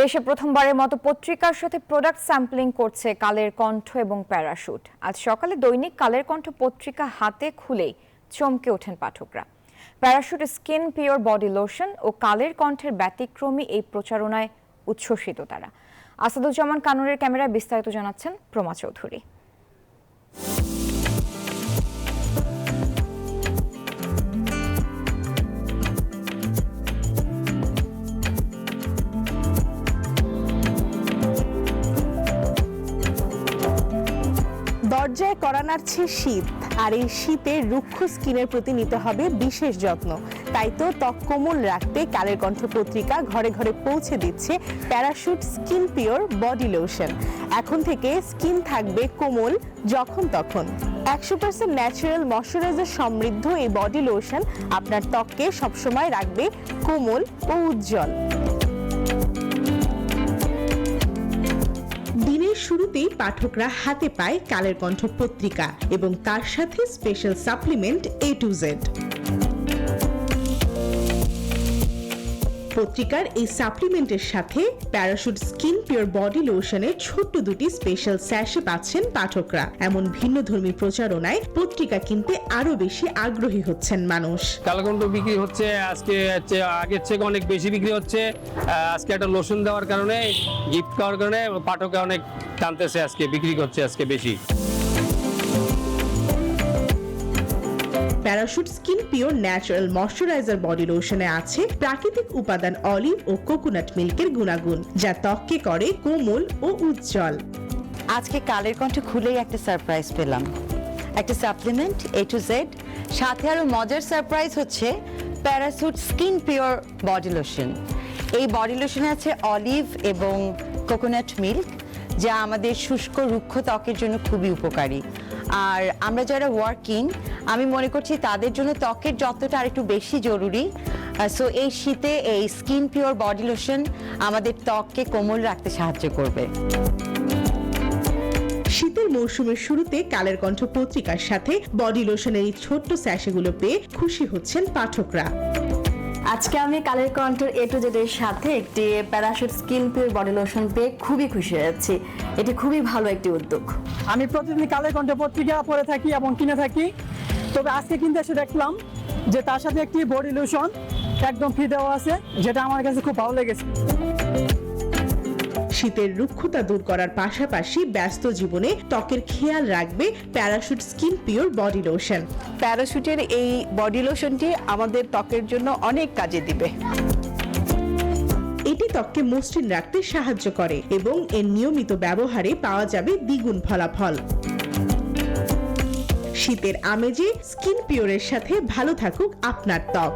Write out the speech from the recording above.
দেশে প্রথমবারের মতো পত্রিকার সাথে প্রোডাক্ট স্যাম্পলিং করছে কালের কণ্ঠ এবং প্যারাশুট। আজ সকালে দৈনিক কালের কণ্ঠ পত্রিকা হাতে খুলেই চমকে ওঠেন পাঠকরা। Parachute skin pure body lotion ও কালের কণ্ঠের ব্যতিক্রমী এই প্রচারণায় উচ্ছ্বসিত তারা। আসাদুজ্জামান কানুরের ক্যামেরায় বিস্তারিত জানাচ্ছেন প্রমা চৌধুরী। দরজায় কড়া নাড়ছে শীত, আর এই শীতে রুক্ষ স্কিনের প্রতি নিতে হবে বিশেষ যত্ন। তাই তো ত্বক কোমল রাখতে কালের কণ্ঠ পত্রিকা ঘরে ঘরে পৌঁছে দিচ্ছে parachute skin pure body lotion. এখন থেকে স্কিন থাকবে কোমল যখন তখন। 100% ন্যাচারাল ময়শ্চারাইজার সমৃদ্ধ এই বডি লোশন আপনার ত্বককে সবসময় রাখবে কোমল ও উজ্জ্বল। দিনের শুরুতেই পাঠকরা হাতে পায় কালের কণ্ঠ পত্রিকা এবং তার সাথে special supplement A to Z। পত্রিকার এই সাপ্লিমেন্টের সাথে প্যারাশুট স্কিন পিওর বডি লোশনের ছোট্ট দুটি স্পেশাল স্যাশে পাচ্ছেন পাঠকরা। এমন ভিন্নধর্মী প্রচারণায় পত্রিকা কিনতে আরো বেশি আগ্রহী হচ্ছেন মানুষ। কালকণ্ঠ বিক্রি হচ্ছে আজকে আগের থেকে অনেক বেশি বিক্রি হচ্ছে। আজকে একটা লোশন দেওয়ার কারণে, গিফট করার কারণে পাঠকে অনেক টানতেছে, আজকে বিক্রি করছে আজকে বেশি। Parachute skin pure natural moisturiser body লোশনে আছে প্রাকৃতিক উপাদান অলিভ ও কোকোনাট মিল্কের গুণাগুণ, যা ত্বককে করে কোমল ও উজ্জ্বল। আজকে কালের কণ্ঠ খুলেই একটা সারপ্রাইজ পেলাম, একটা সাপ্লিমেন্ট A to Z, সাথে আরো মজার সারপ্রাইজ হচ্ছে parachute skin pure body lotion. এই বডি লোশনে আছে অলিভ এবং কোকোনাট মিল্ক, যা আমাদের শুষ্ক রুক্ষ ত্বকের জন্য খুবই উপকারী। আর আমরা যারা ওয়ার্কিং, আমি মনে করছি তাদের জন্য ত্বকের যত্নটা আর একটু বেশি জরুরি। সো এই শীতে এই স্কিন পিওর বডি লোশন আমাদের ত্বককে কোমল রাখতে সাহায্য করবে। শীতের মৌসুমের শুরুতে কালের কণ্ঠ পত্রিকার সাথে বডি লোশনের এই ছোট্ট স্যাশেগুলো পেয়ে খুশি হচ্ছেন পাঠকরা। আজকে আমি কালের কণ্ঠের A to Z এর সাথে একটি parachute skin pure body lotion পেয়ে খুবই খুশি হয়েছি। এটি খুবই ভালো একটি উদ্যোগ। আমি প্রতিদিন কালের কণ্ঠ পত্রিকা পড়ে থাকি এবং কিনে থাকি, তবে আজকে কিনতে এসে দেখলাম যে তার সাথে একটি বডি লোশন একদম ফ্রি দেওয়া আছে, যেটা আমার কাছে খুব ভালো লেগেছে। শীতের রুক্ষতা দূর করার পাশাপাশি ব্যস্ত জীবনে ত্বকের খেয়াল রাখবে Parachute skin pure body lotion. প্যারাশুটের এই বডি লোশনটি আমাদের ত্বকের জন্য অনেক কাজে দিবে। এটি ত্বককে মসৃণ রাখতে সাহায্য করে এবং এর নিয়মিত ব্যবহারে পাওয়া যাবে দ্বিগুণ ফলাফল। শীতের আমেজে স্কিন পিওরের সাথে ভালো থাকুক আপনার ত্বক।